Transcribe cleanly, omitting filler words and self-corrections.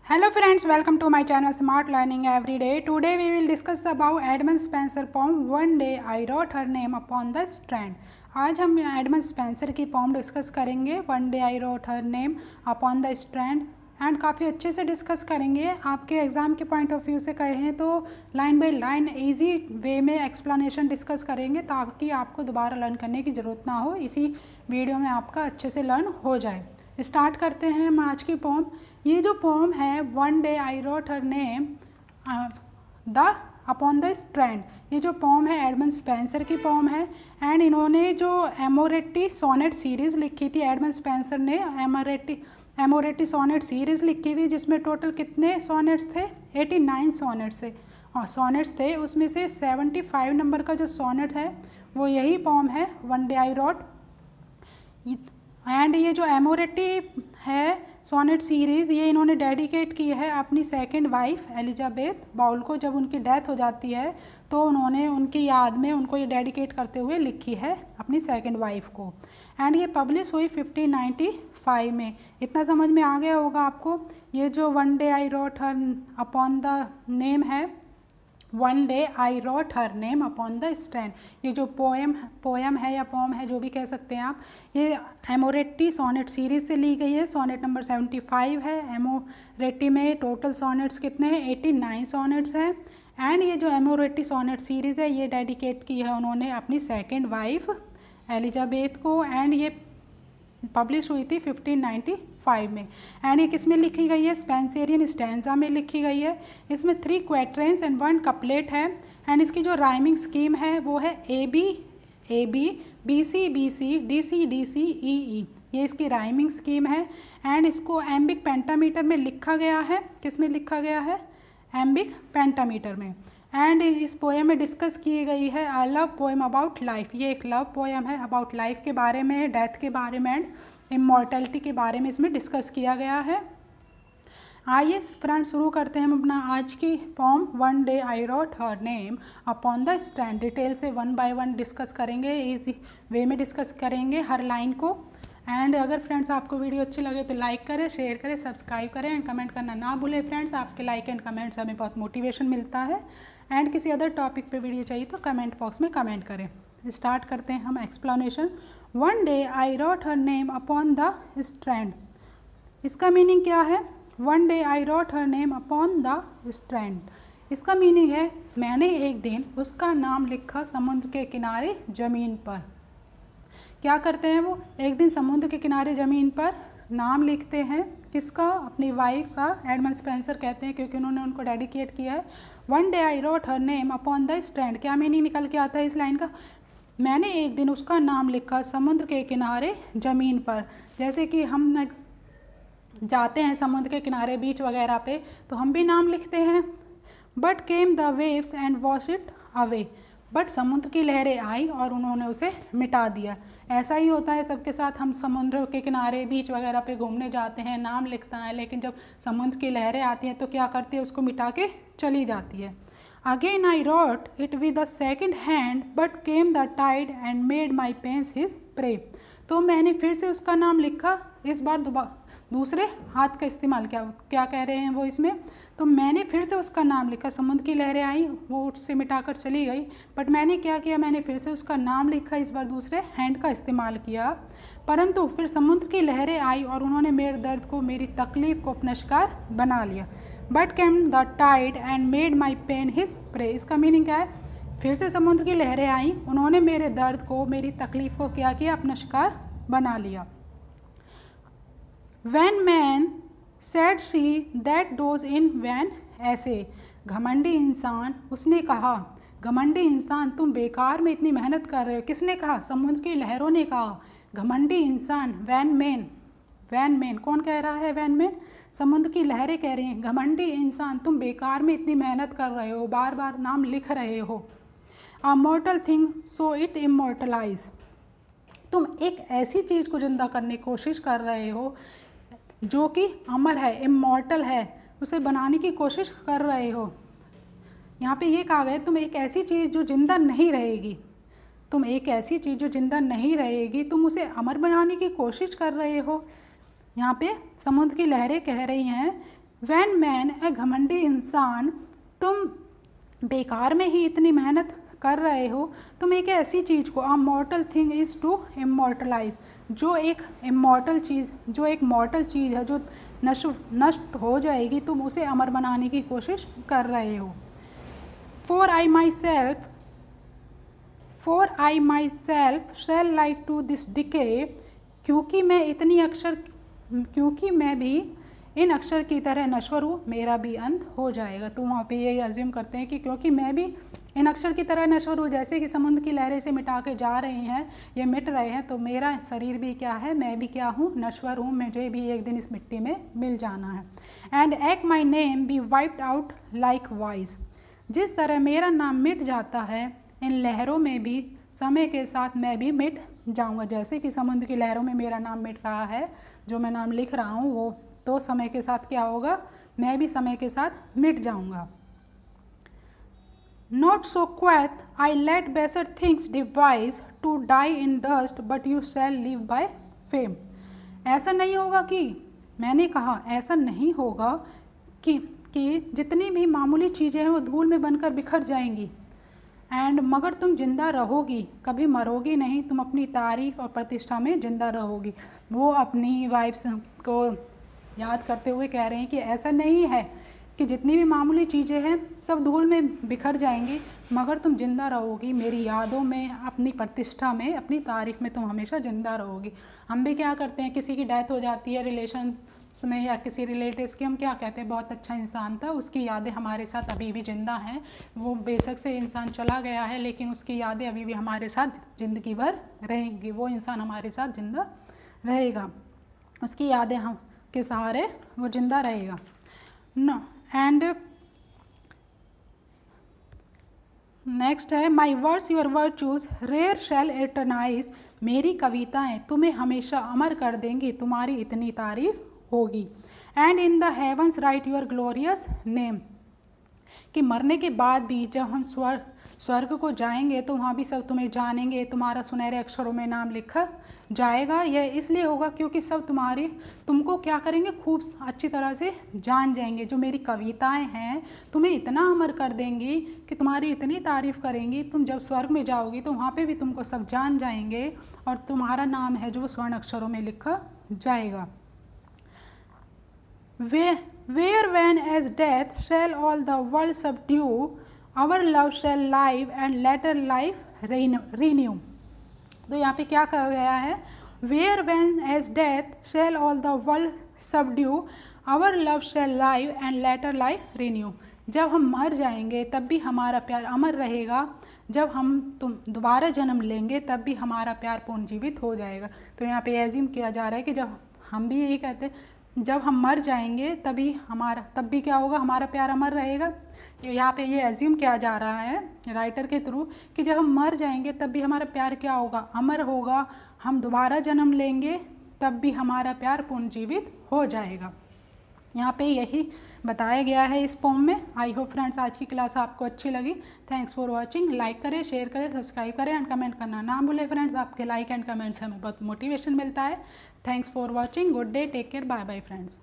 Hello friends, welcome to my channel Smart Learning Everyday. Today we will discuss about Edmund Spencer poem One Day I Wrote Her Name Upon the Strand. आज हम Edmund Spenser की pome discuss करेंगे one day I wrote her name upon the strand and काफ़ी अच्छे से discuss करेंगे। आपके exam के पॉइंट ऑफ व्यू से कहें तो line by line easy way में एक्सप्लेनेशन डिस्कस करेंगे ताकि आपको दोबारा लर्न करने की ज़रूरत ना हो, इसी वीडियो में आपका अच्छे से लर्न हो जाए। स्टार्ट करते हैं हम आज की पोम। ये जो पोम है one day I wrote her name the upon the strand, ये जो पोम है एडमंड स्पेंसर की पोम है एंड इन्होंने जो एमोरेटी सोनेट सीरीज़ लिखी थी, एडमंड स्पेंसर ने एमोरेटी सोनेट सीरीज़ लिखी थी जिसमें टोटल कितने सोनेट्स थे, 89 सोनेट्स थे। उसमें से 75 नंबर का जो सोनेट है वो यही पोम है one day I road. And ये जो एमोरेटी है सोनेट सीरीज़ ये इन्होंने डेडिकेट की है अपनी सेकंड वाइफ एलिजाबेथ बाउल को। जब उनकी डेथ हो जाती है तो उन्होंने उनकी याद में उनको ये डेडिकेट करते हुए लिखी है अपनी सेकंड वाइफ को। एंड ये पब्लिश हुई 1595 में। इतना समझ में आ गया होगा आपको। ये जो one day I wrote her upon the name है, one day I wrote her name upon the strand, ये जो पोएम है या पोम है जो भी कह सकते हैं आप, ये एमोरेटी सोनेट सीरीज़ से ली गई है। सोनेट नंबर 75 है। एमोरेटी में टोटल सोनेट्स कितने हैं, 89 सोनेट्स हैं। एंड ये जो एमोरेटी सोनेट सीरीज़ है ये डेडिकेट की है उन्होंने अपनी सेकेंड वाइफ एलिजाबेथ को। एंड ये पब्लिश हुई थी 1595 में। एंड ये किस में लिखी गई है, स्पेंसेरियन स्टैंजा में लिखी गई है। इसमें 3 क्वेट्रेंस एंड 1 कपलेट है। एंड इसकी जो राइमिंग स्कीम है वो है A B B C D C E E, ये इसकी राइमिंग स्कीम है। एंड इसको एम्बिक पेंटामीटर में लिखा गया है। किस में लिखा गया है, एम्बिक पेंटामीटर में। एंड इस पोएम में डिस्कस की गई है a love poem about life, ये एक लव पोएम है अबाउट लाइफ के बारे में, डेथ के बारे में एंड इमॉर्टैलिटी के बारे में इसमें डिस्कस किया गया है। आइए फ्रेंड्स शुरू करते हैं हम अपना आज की poem one day I wrote her name upon the strand. Detail से 1 बाय 1 डिस्कस करेंगे, इजी वे में डिस्कस करेंगे हर लाइन को। एंड अगर फ्रेंड्स आपको वीडियो अच्छी लगे तो लाइक करें, शेयर करें, सब्सक्राइब करें एंड कमेंट करना ना भूलें फ्रेंड्स। आपके लाइक एंड कमेंट्स हमें बहुत मोटिवेशन मिलता है। एंड किसी अदर टॉपिक पे वीडियो चाहिए तो कमेंट बॉक्स में कमेंट करें। स्टार्ट करते हैं हम explanation. One day I wrote her name upon the strand, इसका मीनिंग क्या है, one day I wrote her name upon the strand, इसका मीनिंग है मैंने एक दिन उसका नाम लिखा समुद्र के किनारे ज़मीन पर। क्या करते हैं वो, एक दिन समुद्र के किनारे ज़मीन पर नाम लिखते हैं, किसका, अपनी वाइफ का। एडमंड स्पेंसर कहते हैं क्योंकि उन्होंने उनको डेडिकेट किया है। One day I wrote her name upon the strand, क्या मीनिंग निकल के आता है इस लाइन का, मैंने एक दिन उसका नाम लिखा समुद्र के किनारे ज़मीन पर। जैसे कि हम जाते हैं समुद्र के किनारे बीच वगैरह पे तो हम भी नाम लिखते हैं। But came the waves and wash it away, but समुद्र की लहरें आई और उन्होंने उसे मिटा दिया। ऐसा ही होता है सबके साथ, हम समुद्र के किनारे बीच वगैरह पे घूमने जाते हैं, नाम लिखता है, लेकिन जब समुद्र की लहरें आती हैं तो क्या करती है, उसको मिटा के चली जाती है। Again I wrote it with the second hand but came the tide and made my pains his prey, तो मैंने फिर से उसका नाम लिखा, इस बार दूसरे हाथ का इस्तेमाल किया। क्या कह रहे हैं वो इसमें, तो मैंने फिर से उसका नाम लिखा, समुद्र की लहरें आई वो उससे मिटाकर चली गई, बट मैंने क्या किया, मैंने फिर से उसका नाम लिखा, इस बार दूसरे हैंड का इस्तेमाल किया। परंतु फिर समुद्र की लहरें आई और उन्होंने मेरे दर्द को, मेरी तकलीफ़ को अपना शिकार बना लिया। But came the tide and made my pain his prey, इसका मीनिंग क्या है, फिर से समुद्र की लहरें आई, उन्होंने मेरे दर्द को, मेरी तकलीफ़ को क्या किया, अपना शिकार बना लिया। When man said she that does in vain, ऐसे घमंडी इंसान, उसने कहा, घमंडी इंसान तुम बेकार में इतनी मेहनत कर रहे हो, किसने कहा, समुद्र की लहरों ने कहा। घमंडी इंसान, वैन मैन कौन कह रहा है, वैन मैन, समुद्र की लहरें कह रही हैं, घमंडी इंसान तुम बेकार में इतनी मेहनत कर रहे हो, बार बार नाम लिख रहे हो। अ मॉर्टल थिंग सो इट इमोर्टलाइज, तुम एक ऐसी चीज़ को जिंदा करने की कोशिश कर रहे हो जो कि अमर है, इमॉर्टल है, उसे बनाने की कोशिश कर रहे हो। यहाँ पे ये कहा गया तुम एक ऐसी चीज़ जो जिंदा नहीं रहेगी, तुम एक ऐसी चीज़ जो जिंदा नहीं रहेगी तुम उसे अमर बनाने की कोशिश कर रहे हो। यहाँ पे समुद्र की लहरें कह रही हैं वैन मैन ए घमंडी इंसान, तुम बेकार में ही इतनी मेहनत कर रहे हो। तुम एक ऐसी चीज़ को, अ मॉर्टल थिंग इज़ टू इमोर्टलाइज, जो एक इमॉर्टल चीज़, जो एक मॉर्टल चीज़ है, जो नष्ट हो जाएगी, तुम उसे अमर बनाने की कोशिश कर रहे हो। For I myself shall like to this decay, क्योंकि मैं भी इन अक्षर की तरह नश्वर हूँ, मेरा भी अंत हो जाएगा। तो वहाँ पे यही अज्यूम करते हैं कि क्योंकि मैं भी इन अक्षर की तरह नश्वर हूँ, जैसे कि समुद्र की लहरें से मिटा के जा रही हैं, ये मिट रहे हैं, तो मेरा शरीर भी क्या है, मैं भी क्या हूँ, नश्वर हूँ, मुझे भी एक दिन इस मिट्टी में मिल जाना है। And eke my name be wiped out likewise, जिस तरह मेरा नाम मिट जाता है इन लहरों में भी, समय के साथ मैं भी मिट जाऊंगा। जैसे कि समुद्र की लहरों में मेरा नाम मिट रहा है, जो मैं नाम लिख रहा हूँ वो, तो समय के साथ क्या होगा, मैं भी समय के साथ मिट जाऊंगा। Not so quoth I let baser things devise to die in dust, but you shall live by fame. ऐसा नहीं होगा कि, मैंने कहा ऐसा नहीं होगा कि जितनी भी मामूली चीज़ें हैं वो धूल में बनकर बिखर जाएंगी, एंड मगर तुम जिंदा रहोगी, कभी मरोगी नहीं, तुम अपनी तारीफ और प्रतिष्ठा में जिंदा रहोगी। वो अपनी वाइफ्स को याद करते हुए कह रहे हैं कि ऐसा नहीं है कि जितनी भी मामूली चीज़ें हैं सब धूल में बिखर जाएंगी, मगर तुम जिंदा रहोगी मेरी यादों में, अपनी प्रतिष्ठा में, अपनी तारीफ में तुम हमेशा जिंदा रहोगी। हम भी क्या करते हैं, किसी की डेथ हो जाती है रिलेशंस में या किसी रिलेटिव्स की, हम क्या कहते हैं, बहुत अच्छा इंसान था, उसकी यादें हमारे साथ अभी भी जिंदा हैं। वो बेशक से इंसान चला गया है, लेकिन उसकी यादें अभी भी हमारे साथ ज़िंदगी भर रहेंगी। वो इंसान हमारे साथ जिंदा रहेगा, उसकी यादें हम के सहारे वो जिंदा रहेगा। नो एंड नेक्स्ट है, my words your virtues rare shall eternize, मेरी कविताएं तुम्हें हमेशा अमर कर देंगी, तुम्हारी इतनी तारीफ होगी। And in the heavens write your glorious name, कि मरने के बाद भी जब हम स्वर्ग को जाएंगे तो वहाँ भी सब तुम्हें जानेंगे, तुम्हारा सुनहरे अक्षरों में नाम लिखा जाएगा। यह इसलिए होगा क्योंकि सब तुमको क्या करेंगे, खूब अच्छी तरह से जान जाएंगे। जो मेरी कविताएं हैं तुम्हें इतना अमर कर देंगी कि तुम्हारी इतनी तारीफ करेंगी, तुम जब स्वर्ग में जाओगी तो वहाँ पे भी तुमको सब जान जाएंगे और तुम्हारा नाम है जो स्वर्ण अक्षरों में लिखा जाएगा। Where when as death shall all the world subdue, our love shall live and latter life renew। तो यहाँ पे क्या कहा गया है, Where when as death shall all the world subdue, our love shall live and latter life renew। जब हम मर जाएंगे तब भी हमारा प्यार अमर रहेगा, जब तुम दोबारा जन्म लेंगे तब भी हमारा प्यार पुनर्जीवित हो जाएगा। तो यहाँ पे एज्यूम किया जा रहा है कि जब हम भी यही कहते हैं, जब हम मर जाएंगे तब भी क्या होगा, हमारा प्यार अमर रहेगा। यहाँ पे ये एज्यूम किया जा रहा है राइटर के थ्रू कि जब हम मर जाएंगे तब भी हमारा प्यार क्या होगा, अमर होगा। हम दोबारा जन्म लेंगे तब भी हमारा प्यार पुनर्जीवित हो जाएगा। यहाँ पे यही बताया गया है इस पोम में। आई होप फ्रेंड्स आज की क्लास आपको अच्छी लगी। Thanks for watching. लाइक करें, शेयर करें, सब्सक्राइब करें एंड कमेंट करना ना भूलें फ्रेंड्स। आपके लाइक एंड कमेंट्स हमें बहुत मोटिवेशन मिलता है। Thanks for watching. Good day, take care, bye bye friends.